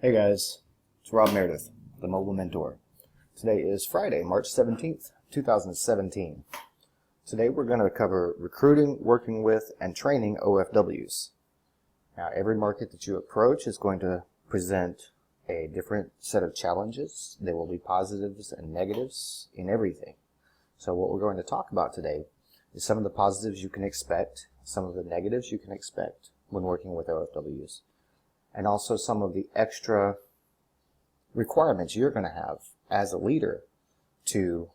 Hey guys, it's Rob Meredith, the Mobile Mentor. Today is Friday, March 17th, 2017. Today we're going to cover recruiting, working with, and training OFWs. Now, every market that you approach is going to present a different set of challenges. There will be positives and negatives in everything. So what we're going to talk about today is some of the positives you can expect, some of the negatives you can expect when working with OFWs, and also some of the extra requirements you're going to have as a leader to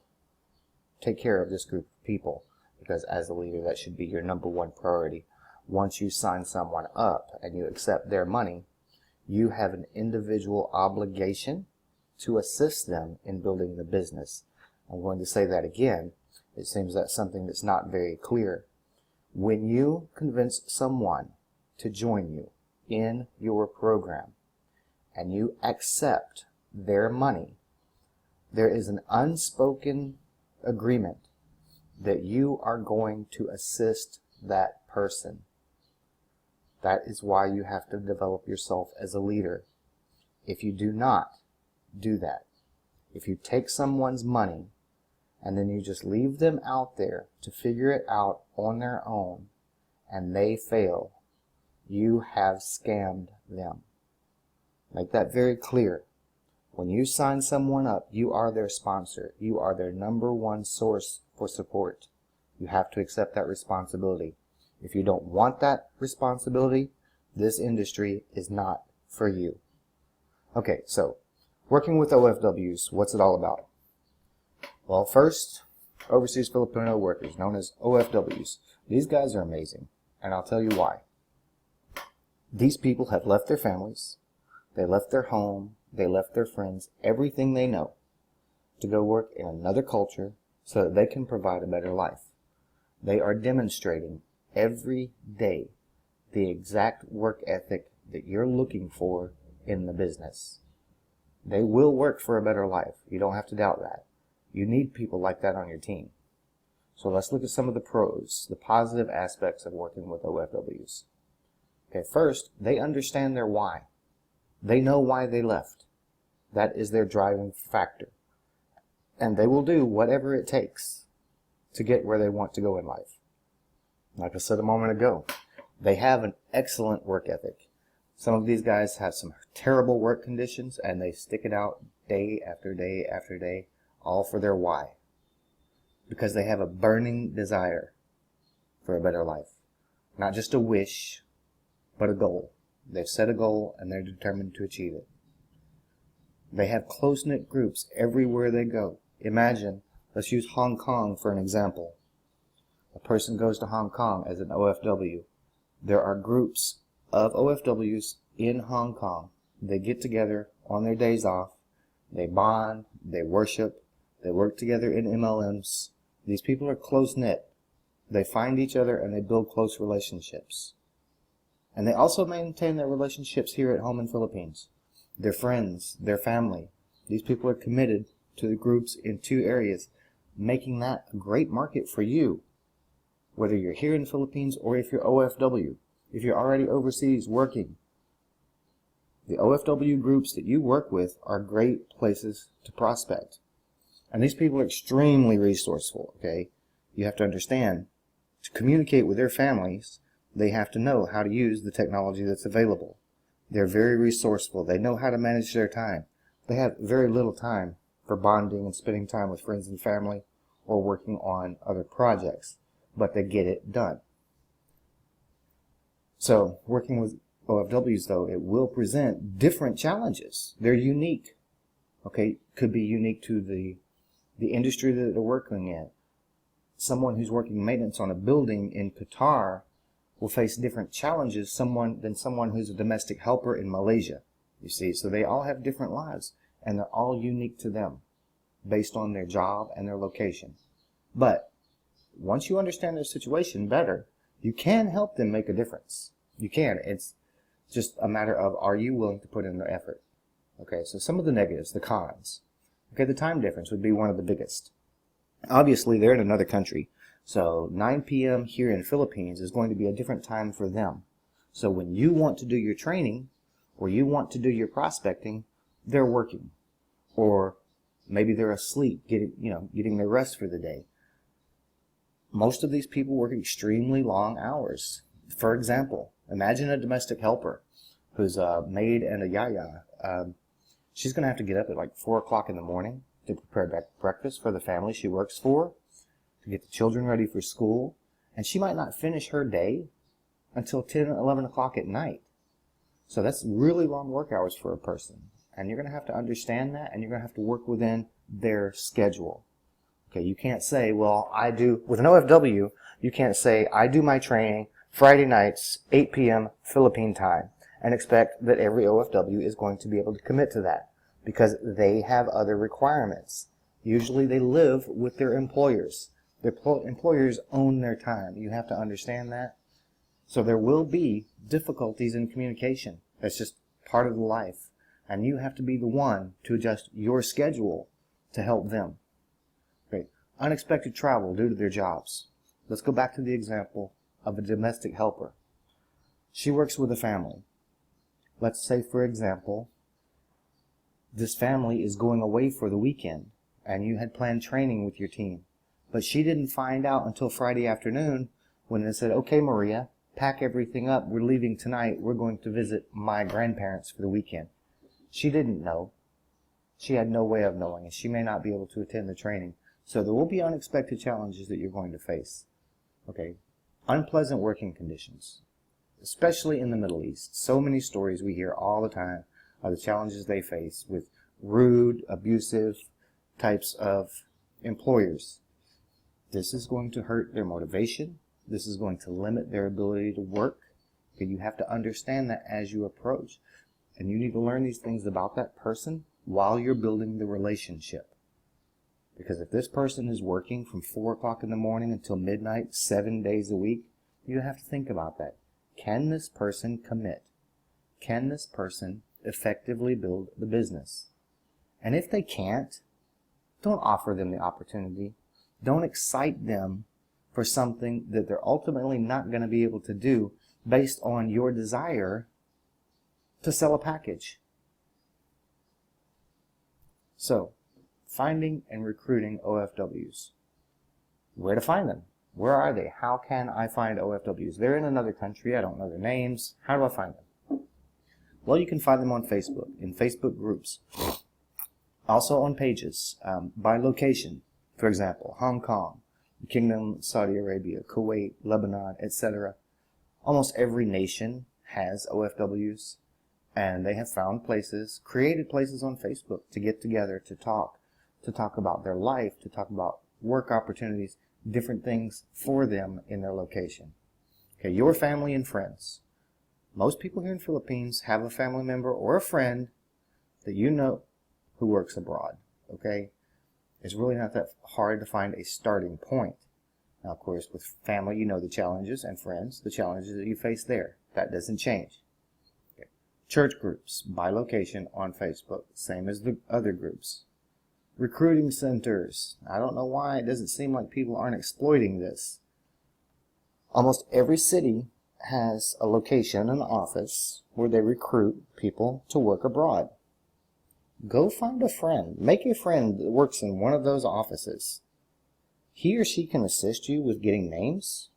take care of this group of people. Because as a leader, that should be your number one priority. Once you sign someone up and you accept their money, you have an individual obligation to assist them in building the business. I'm going to say that again. It seems that's something that's not very clear. When you convince someone to join you in your program and you accept their money, there is an unspoken agreement that you are going to assist that person. That is why you have to develop yourself as a leader. If you do not do that, if you take someone's money and then you just leave them out there to figure it out on their own and they fail, you have scammed them. Make that very clear. When you sign someone up, you are their sponsor. You are their number one source for support. You have to accept that responsibility. If you don't want that responsibility, this industry is not for you. Okay, so working with OFWs, what's it all about? Well, first, Overseas Filipino Workers, known as OFWs. These guys are amazing, and I'll tell you why. These people have left their families, they left their home, they left their friends, everything they know, to go work in another culture so that they can provide a better life. They are demonstrating every day the exact work ethic that you're looking for in the business. They will work for a better life. You don't have to doubt that. You need people like that on your team. So let's look at some of the pros, the positive aspects of working with OFWs. Okay, first, they understand their why. They know why they left. That is their driving factor. And they will do whatever it takes to get where they want to go in life. Like I said a moment ago, they have an excellent work ethic. Some of these guys have some terrible work conditions, and they stick it out day after day after day, all for their why. Because they have a burning desire for a better life. Not just a wish, but a goal. They've set a goal and they're determined to achieve it. They have close-knit groups everywhere they go. Imagine, let's use Hong Kong for an example. A person goes to Hong Kong as an OFW. There are groups of OFWs in Hong Kong. They get together on their days off. They bond, they worship, they work together in MLMs. These people are close-knit. They find each other and they build close relationships. And they also maintain their relationships here at home in Philippines. Their friends, their family. These people are committed to the groups in two areas, making that a great market for you, whether you're here in the Philippines or if you're OFW, if you're already overseas working. The OFW groups that you work with are great places to prospect. And these people are extremely resourceful, okay? You have to understand, to communicate with their families, they have to know how to use the technology that's available. They're very resourceful. They know how to manage their time. They have very little time for bonding and spending time with friends and family or working on other projects, but they get it done. So, working with OFWs, though, it will present different challenges. They're unique. Okay, could be unique to the industry that they're working in. Someone who's working maintenance on a building in Qatar will face different challenges than someone who's a domestic helper in Malaysia. You see, so they all have different lives, and they're all unique to them based on their job and their location. But once you understand their situation better, you can help them make a difference. You can. It's just a matter of, are you willing to put in the effort? Okay, so some of the negatives, the cons. Okay, the time difference would be one of the biggest. Obviously, they're in another country, so 9 p.m. here in Philippines is going to be a different time for them. So when you want to do your training, where you want to do your prospecting, they're working. Or maybe they're asleep, getting their rest for the day. Most of these people work extremely long hours. For example, imagine a domestic helper who's a maid and a yaya. She's going to have to get up at like 4 o'clock in the morning to prepare breakfast for the family she works for, to get the children ready for school, and she might not finish her day until 10 or 11 o'clock at night. So that's really long work hours for a person. And you're going to have to understand that, and you're going to have to work within their schedule. Okay, you can't say, well, with an OFW, you can't say, I do my training Friday nights, 8 p.m. Philippine time, and expect that every OFW is going to be able to commit to that, because they have other requirements. Usually they live with their employers. Their employers own their time. You have to understand that. So there will be difficulties in communication. That's just part of the life. And you have to be the one to adjust your schedule to help them. Okay. Unexpected travel due to their jobs. Let's go back to the example of a domestic helper. She works with a family. Let's say, for example, this family is going away for the weekend, and you had planned training with your team. But she didn't find out until Friday afternoon when they said, okay, Maria, pack everything up. We're leaving tonight. We're going to visit my grandparents for the weekend. She didn't know. She had no way of knowing, and she may not be able to attend the training. So there will be unexpected challenges that you're going to face. Okay, unpleasant working conditions, especially in the Middle East. So many stories we hear all the time of the challenges they face with rude, abusive types of employers. This is going to hurt their motivation. This is going to limit their ability to work. Okay, you have to understand that as you approach. And you need to learn these things about that person while you're building the relationship. Because if this person is working from 4 o'clock in the morning until midnight, 7 days a week, you have to think about that. Can this person commit? Can this person effectively build the business? And if they can't, don't offer them the opportunity. Don't excite them for something that they're ultimately not going to be able to do based on your desire to sell a package. So, finding and recruiting OFWs. Where to find them? Where are they? How can I find OFWs? They're in another country. I don't know their names. How do I find them? Well, you can find them on Facebook, in Facebook groups. Also on pages, by location. For example, Hong Kong, the Kingdom, Saudi Arabia, Kuwait, Lebanon, etc. Almost every nation has OFWs, and they have found places, created places on Facebook to get together to talk about their life, to talk about work opportunities, different things for them in their location. Okay, your family and friends. Most people here in the Philippines have a family member or a friend that you know who works abroad. Okay, it's really not that hard to find a starting point. Now, of course, with family, you know the challenges, and friends, the challenges that you face there. That doesn't change. Okay. Church groups by location on Facebook, same as the other groups. Recruiting centers. I don't know why it doesn't seem like people aren't exploiting this. Almost every city has a location, an office, where they recruit people to work abroad. Go find a friend. Make a friend that works in one of those offices. He or she can assist you with getting names,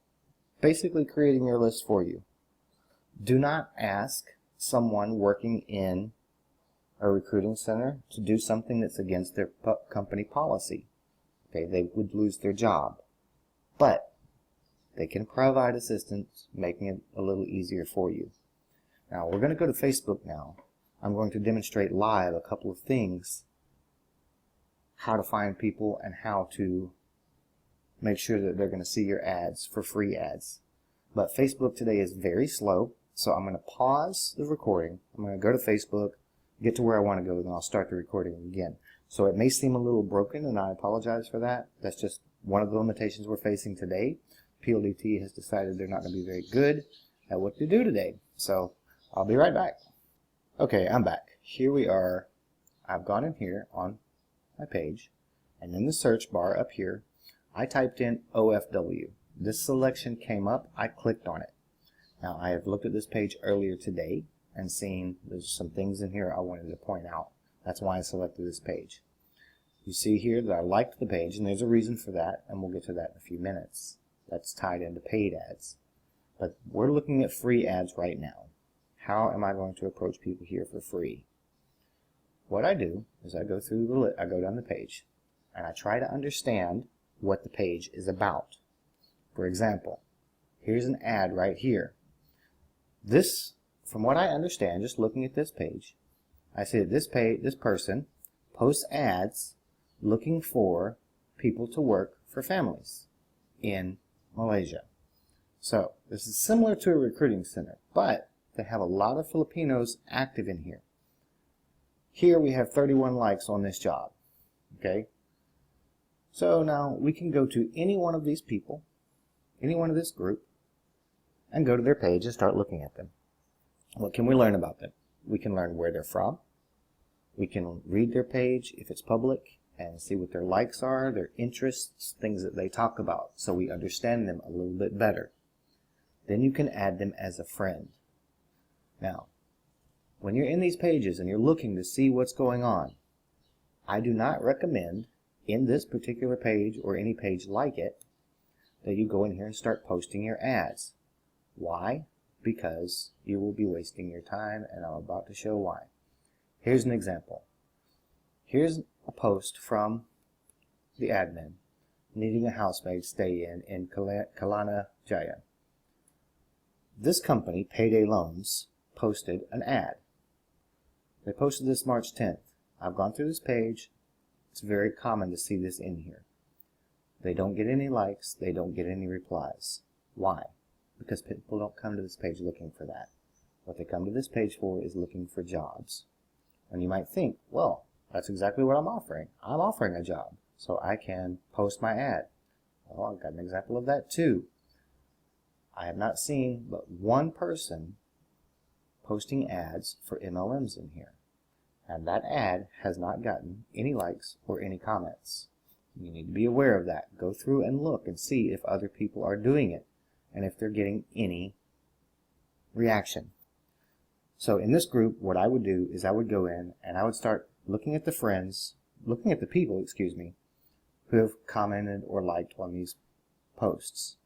basically creating your list for you. Do not ask someone working in a recruiting center to do something that's against their company policy. Okay, they would lose their job. But they can provide assistance, making it a little easier for you. Now, we're going to go to Facebook now. I'm going to demonstrate live a couple of things, how to find people and how to make sure that they're going to see your ads for free ads. But Facebook today is very slow, so I'm going to pause the recording. I'm going to go to Facebook, get to where I want to go, then I'll start the recording again. So it may seem a little broken, and I apologize for that. That's just one of the limitations we're facing today. PLDT has decided they're not going to be very good at what to do today. So I'll be right back. Okay, I'm back. Here we are. I've gone in here on my page, and in the search bar up here, I typed in OFW. This selection came up. I clicked on it. Now, I have looked at this page earlier today, and seeing there's some things in here I wanted to point out. That's why I selected this page. You see here that I liked the page, and there's a reason for that, and we'll get to that in a few minutes. That's tied into paid ads. But we're looking at free ads right now. How am I going to approach people here for free? What I do is I go down the page, and I try to understand what the page is about. For example, here's an ad right here. This, from what I understand, just looking at this page, I see that this person posts ads looking for people to work for families in Malaysia. So this is similar to a recruiting center, but they have a lot of Filipinos active in here. Here we have 31 likes on this job. Okay? So now we can go to any one of these people, any one of this group, and go to their page and start looking at them. What can we learn about them? We can learn where they're from. We can read their page if it's public and see what their likes are, their interests, things that they talk about, so we understand them a little bit better. Then you can add them as a friend. Now, when you're in these pages and you're looking to see what's going on, I do not recommend in this particular page or any page like it that you go in here and start posting your ads. Why? Because you will be wasting your time, and I'm about to show why. Here's an example. Here's a post from the admin needing a housemaid stay in Kelana Jaya. This company, Payday Loans, posted an ad. They posted this March 10th. I've gone through this page. It's very common to see this in here. They don't get any likes. They don't get any replies. Why? Because people don't come to this page looking for that. What they come to this page for is looking for jobs. And you might think, well, that's exactly what I'm offering. I'm offering a job, so I can post my ad. Well, I've got an example of that too. I have not seen but one person posting ads for MLMs in here. And that ad has not gotten any likes or any comments. You need to be aware of that. Go through and look and see if other people are doing it and if they're getting any reaction. So in this group, what I would do is I would go in and I would start looking at the people, who have commented or liked on these posts.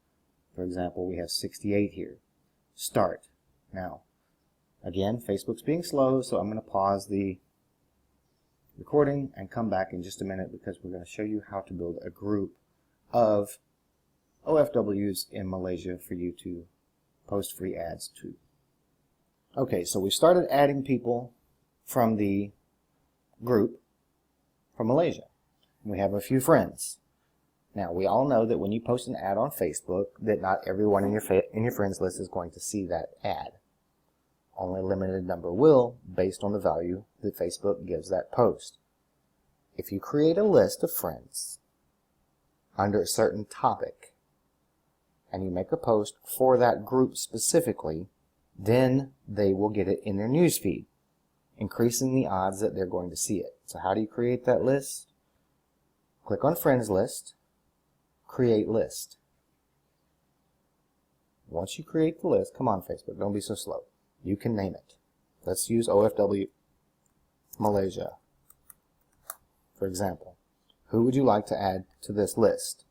For example, we have 68 here. Start. Now, again, Facebook's being slow, so I'm going to pause the recording and come back in just a minute because we're going to show you how to build a group of OFWs in Malaysia for you to post free ads to. Okay, so we started adding people from the group from Malaysia. We have a few friends. Now, we all know that when you post an ad on Facebook, that not everyone in your friends list is going to see that ad. Only a limited number will, based on the value that Facebook gives that post. If you create a list of friends under a certain topic, and you make a post for that group specifically, then they will get it in their newsfeed, increasing the odds that they're going to see it. So how do you create that list? Click on Friends List, Create List. Once you create the list, come on Facebook, don't be so slow. You can name it. Let's use OFW Malaysia, for example. Who would you like to add to this list?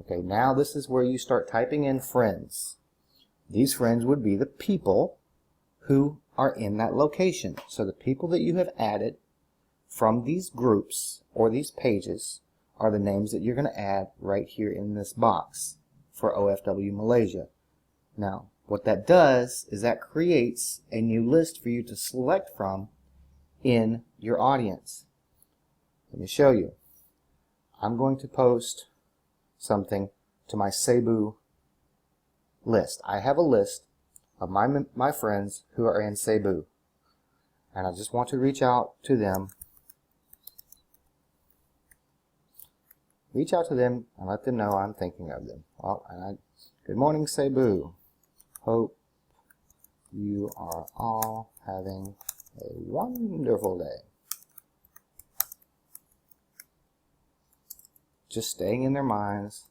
Okay, now this is where you start typing in friends. These friends would be the people who are in that location. So the people that you have added from these groups or these pages are the names that you're going to add right here in this box for OFW Malaysia. Now, what that does is that creates a new list for you to select from in your audience. Let me show you. I'm going to post something to my Cebu list. I have a list of my friends who are in Cebu, and I just want to reach out to them. And let them know I'm thinking of them. Good morning, Cebu. Hope you are all having a wonderful day. Just staying in their minds.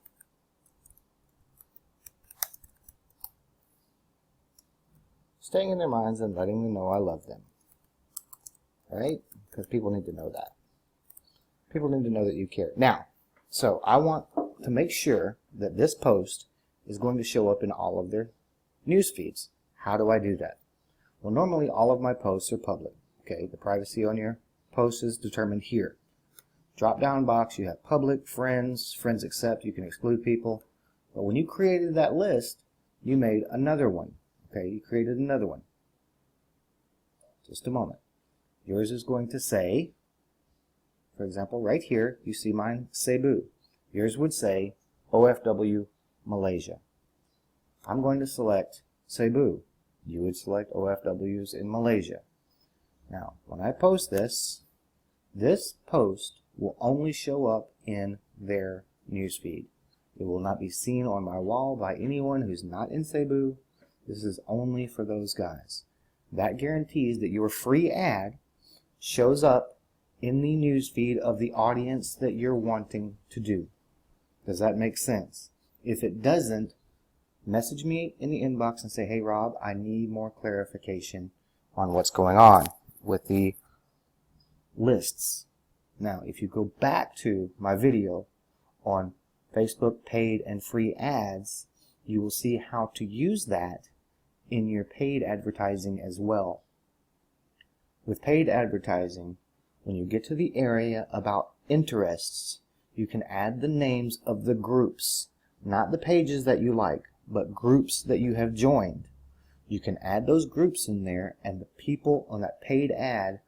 staying in their minds and letting them know I love them. Right? Because people need to know that. People need to know that you care. Now, so I want to make sure that this post is going to show up in all of their news feeds. How do I do that? Well, normally all of my posts are public. Okay, the privacy on your post is determined here. Drop down box, you have public, friends, friends accept, you can exclude people. But when you created that list, you made another one. Okay, you created another one. Just a moment. Yours is going to say, for example, right here, you see mine, Cebu. Yours would say OFW Malaysia. I'm going to select Cebu. You would select OFWs in Malaysia. Now, when I post this, this post will only show up in their newsfeed. It will not be seen on my wall by anyone who's not in Cebu. This is only for those guys. That guarantees that your free ad shows up in the newsfeed of the audience that you're wanting to do. Does that make sense? If it doesn't, message me in the inbox and say, hey Rob, I need more clarification on what's going on with the lists. Now, if you go back to my video on Facebook paid and free ads, you will see how to use that in your paid advertising as well. With paid advertising, when you get to the area about interests, you can add the names of the groups, not the pages that you like, but groups that you have joined. You can add those groups in there, and the people on that paid ad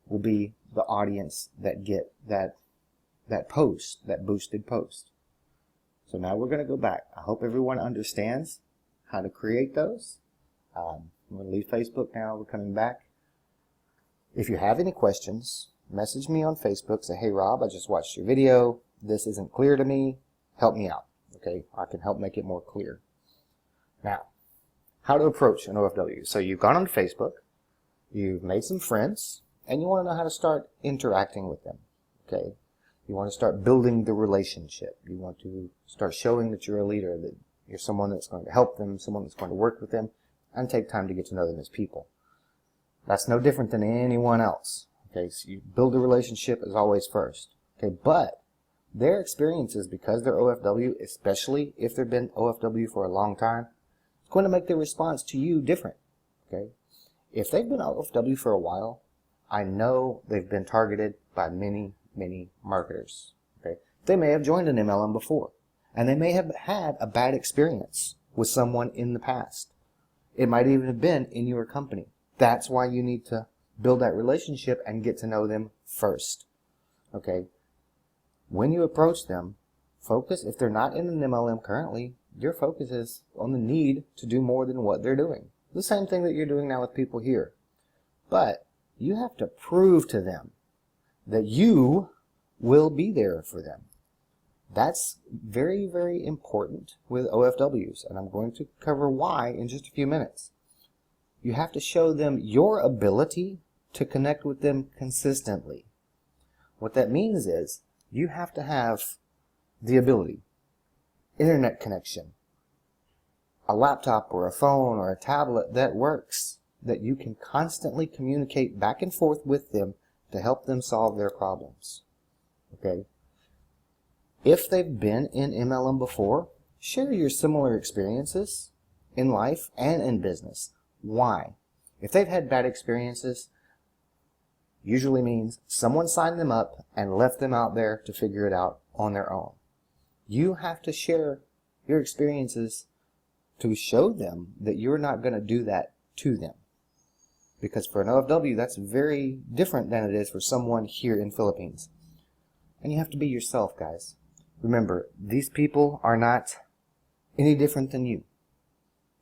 will be the audience that get that post, that boosted post. So now we're going to go back. I hope everyone understands how to create those. I'm going to leave Facebook now. We're coming back. If you have any questions, message me on Facebook. Say, hey Rob, I just watched your video. This isn't clear to me. Help me out. Okay, I can help make it more clear. Now, how to approach an OFW. So you've gone on Facebook, you've made some friends, and you want to know how to start interacting with them. Okay, you want to start building the relationship. You want to start showing that you're a leader, that you're someone that's going to help them, someone that's going to work with them, and take time to get to know them as people. That's no different than anyone else. Okay, so you build a relationship as always first. Okay, but their experiences, because they're OFW, especially if they've been OFW for a long time, it's going to make their response to you different. Okay, if they've been OFW for a while, I know they've been targeted by many marketers. Okay, they may have joined an MLM before, and they may have had a bad experience with someone in the past. It might even have been in your company. That's why you need to build that relationship and get to know them first. Okay, when you approach them, focus, if they're not in an MLM currently, your focus is on the need to do more than what they're doing. The same thing that you're doing now with people here. But you have to prove to them that you will be there for them. That's very important with OFWs, and I'm going to cover why in just a few minutes. You have to show them your ability to connect with them consistently. What that means is you have to have the ability, internet connection, a laptop or a phone or a tablet that works, that you can constantly communicate back and forth with them to help them solve their problems. Okay? If they've been in MLM before, share your similar experiences in life and in business. Why? If they've had bad experiences, usually means someone signed them up and left them out there to figure it out on their own. You have to share your experiences to show them that you're not going to do that to them. Because for an OFW, that's very different than it is for someone here in Philippines. And you have to be yourself, guys. Remember, these people are not any different than you.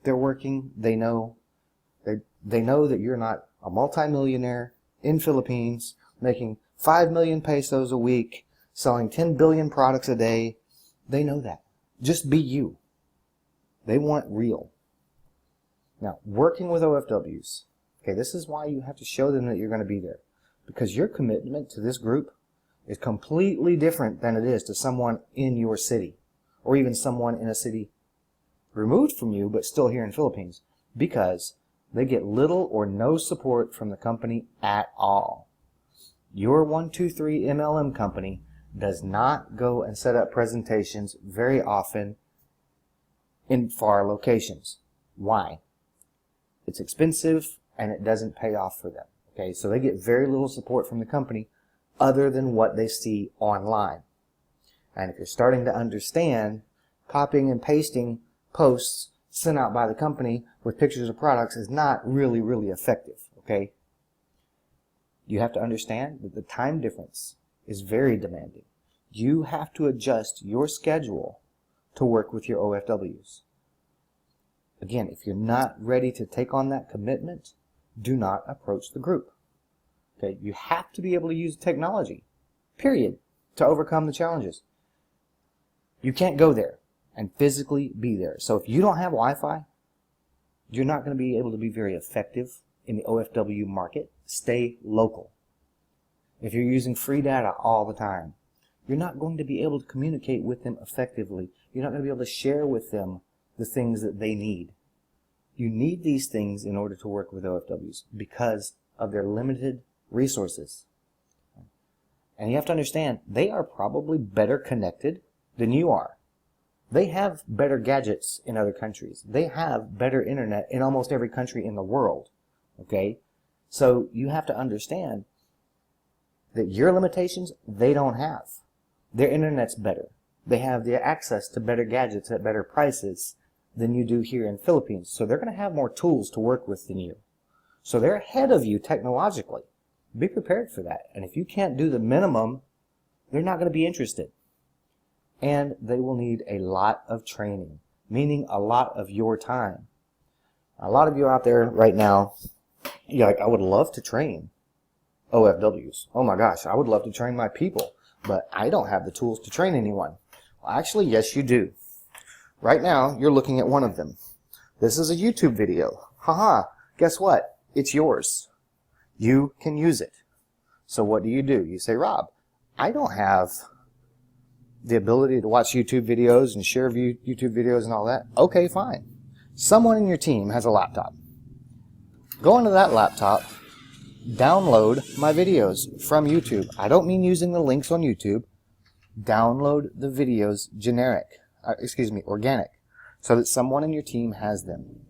They're working, they know that you're not a multimillionaire in Philippines making 5 million pesos a week, selling 10 billion products a day. They know that. Just be you. They want real. Now, working with OFWs, okay, this is why you have to show them that you're going to be there. Because your commitment to this group is completely different than it is to someone in your city, or even someone in a city removed from you but still here in Philippines, because They get little or no support from the company at all. Your 123 MLM company does not go and set up presentations very often in far locations. Why? It's expensive and it doesn't pay off for them. Okay, so they get very little support from the company other than what they see online. And if you're starting to understand, copying and pasting posts sent out by the company with pictures of products is not really effective. Okay, you have to understand that the time difference is very demanding. You have to adjust your schedule to work with your OFWs. Again, if you're not ready to take on that commitment, do not approach the group. Okay, you have to be able to use technology, period, to overcome the challenges. You can't go there and physically be there. So if you don't have Wi-Fi, you're not going to be able to be very effective in the OFW market. Stay local. If you're using free data all the time, you're not going to be able to communicate with them effectively. You're not going to be able to share with them the things that they need. You need these things in order to work with OFWs because of their limited resources. And you have to understand, they are probably better connected than you are. They have better gadgets in other countries. They have better internet in almost every country in the world. Okay? So you have to understand that your limitations, they don't have. Their internet's better. They have the access to better gadgets at better prices than you do here in the Philippines. So they're going to have more tools to work with than you. So they're ahead of you technologically. Be prepared for that. And if you can't do the minimum, they're not going to be interested. And they will need a lot of training, meaning a lot of your time. A lot of you out there right now, you're like, I would love to train OFWs. Oh my gosh, I would love to train my people, but I don't have the tools to train anyone. Well, actually, yes, you do. Right now, you're looking at one of them. This is a YouTube video. Haha, guess what? It's yours. You can use it. So what do? You say, Rob, I don't have the ability to watch YouTube videos and share YouTube videos and all that. Okay, fine. Someone in your team has a laptop. Go into that laptop, download my videos from YouTube. I don't mean using the links on YouTube. Download the videos organic, so that someone in your team has them.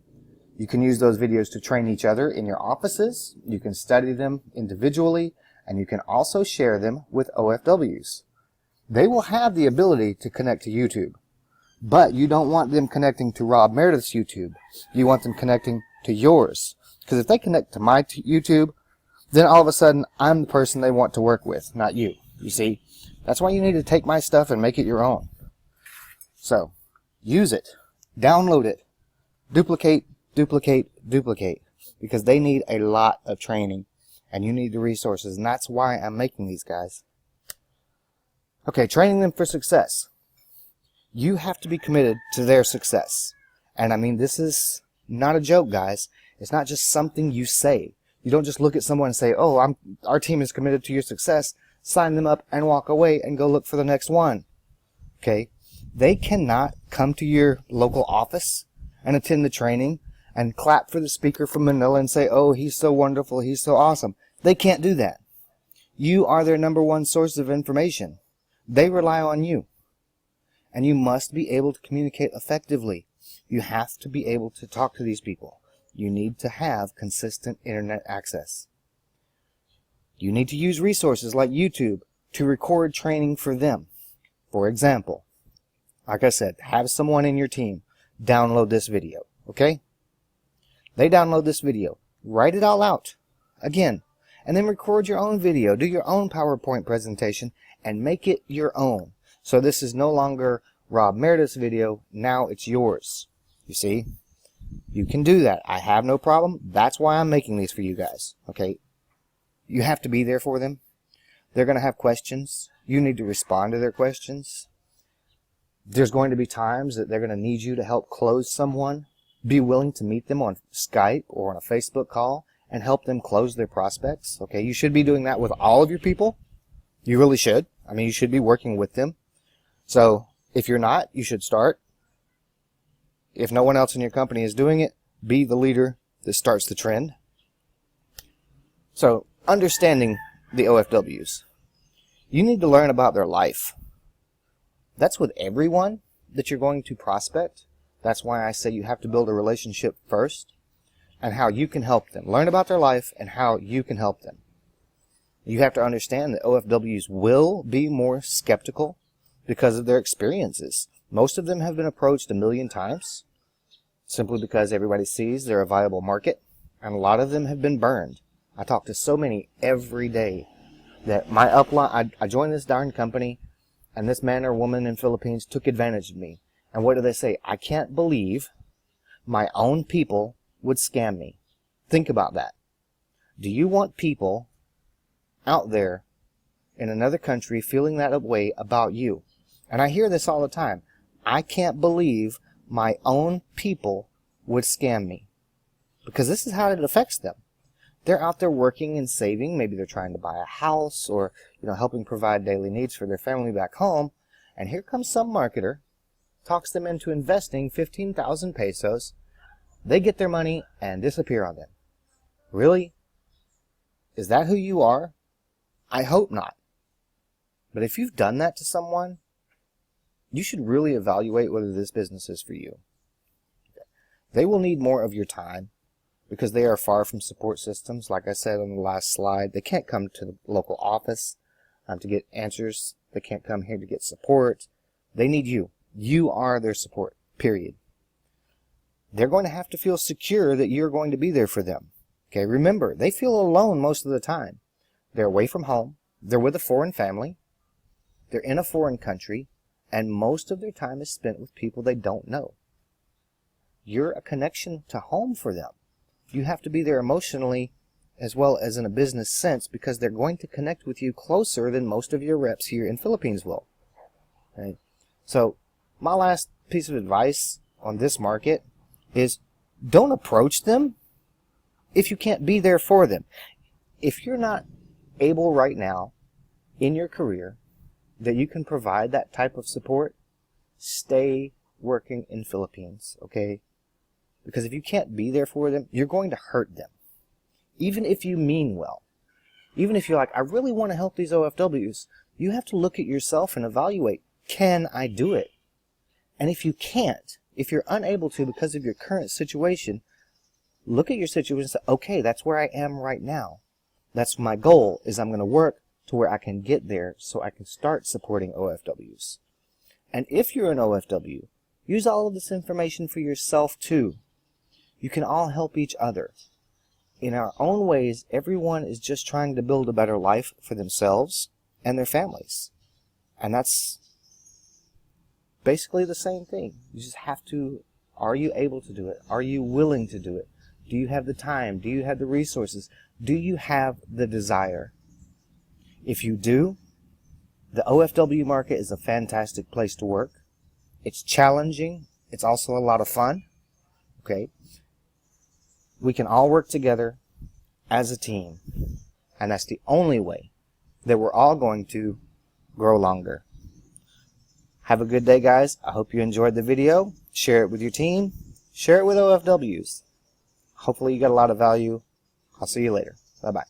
You can use those videos to train each other in your offices. You can study them individually, and you can also share them with OFWs. They will have the ability to connect to YouTube, but you don't want them connecting to Rob Meredith's YouTube. You want them connecting to yours. Because if they connect to my YouTube, then all of a sudden, I'm the person they want to work with, not you. You see? That's why you need to take my stuff and make it your own. So, use it. Download it. Duplicate. Because they need a lot of training. And you need the resources. And that's why I'm making these guys. Okay, training them for success. You have to be committed to their success. And I mean, this is not a joke, guys. It's not just something you say. You don't just look at someone and say, oh, our team is committed to your success. Sign them up and walk away and go look for the next one. Okay? They cannot come to your local office and attend the training and clap for the speaker from Manila and say, oh, he's so wonderful, he's so awesome. They can't do that. You are their number one source of information. They rely on you. And you must be able to communicate effectively. You have to be able to talk to these people. You need to have consistent internet access. You need to use resources like YouTube to record training for them. For example, like I said, have someone in your team download this video, okay? They download this video, write it all out, again, and then record your own video, do your own PowerPoint presentation, and make it your own. So this is no longer Rob Meredith's video, now it's yours. You see? You can do that. I have no problem. That's why I'm making these for you guys, okay? You have to be there for them. They're going to have questions. You need to respond to their questions. There's going to be times that they're going to need you to help close someone. Be willing to meet them on Skype or on a Facebook call and help them close their prospects. Okay, you should be doing that with all of your people. You really should. I mean, you should be working with them. So if you're not, you should start. If no one else in your company is doing it, be the leader This starts the trend. So, understanding the OFWs. You need to learn about their life. That's with everyone that you're going to prospect. That's why I say you have to build a relationship first, and how you can help them. Learn about their life and how you can help them. You have to understand that OFWs will be more skeptical because of their experiences. Most of them have been approached 1,000,000 times simply because everybody sees they're a viable market, and a lot of them have been burned. I talk to so many every day that my upline, I joined this darn company, and this man or woman in Philippines took advantage of me. And what do they say? I can't believe my own people would scam me. Think about that. Do you want people out there in another country feeling that way about you? And I hear this all the time. I can't believe my own people would scam me. Because this is how it affects them. They're out there working and saving. Maybe they're trying to buy a house or, helping provide daily needs for their family back home. And here comes some marketer, talks them into investing 15,000 pesos. They get their money and disappear on them. Really? Is that who you are? I hope not. But if you've done that to someone, you should really evaluate whether this business is for you. They will need more of your time because they are far from support systems. Like I said on the last slide, they can't come to the local office to get answers. They can't come here to get support. They need you. You are their support, period. They're going to have to feel secure that you're going to be there for them. Okay, remember, they feel alone most of the time. They're away from home. They're with a foreign family. They're in a foreign country. And most of their time is spent with people they don't know. You're a connection to home for them. You have to be there emotionally as well as in a business sense because they're going to connect with you closer than most of your reps here in Philippines will. Okay? So my last piece of advice on this market is don't approach them if you can't be there for them. If you're not able right now in your career that you can provide that type of support, stay working in Philippines, okay? Because if you can't be there for them, you're going to hurt them. Even if you mean well. Even if you're like, I really want to help these OFWs, you have to look at yourself and evaluate, can I do it? And if you can't, if you're unable to because of your current situation, look at your situation and say, okay, that's where I am right now. That's my goal, is I'm going to work to where I can get there so I can start supporting OFWs. And if you're an OFW, use all of this information for yourself too. You can all help each other. In our own ways, everyone is just trying to build a better life for themselves and their families. And that's basically the same thing. You just have to, are you able to do it? Are you willing to do it? Do you have the time? Do you have the resources? Do you have the desire? If you do, the OFW market is a fantastic place to work. It's challenging. It's also a lot of fun. Okay? We can all work together as a team. And that's the only way that we're all going to grow longer. Have a good day, guys. I hope you enjoyed the video. Share it with your team. Share it with OFWs. Hopefully you got a lot of value. I'll see you later. Bye-bye.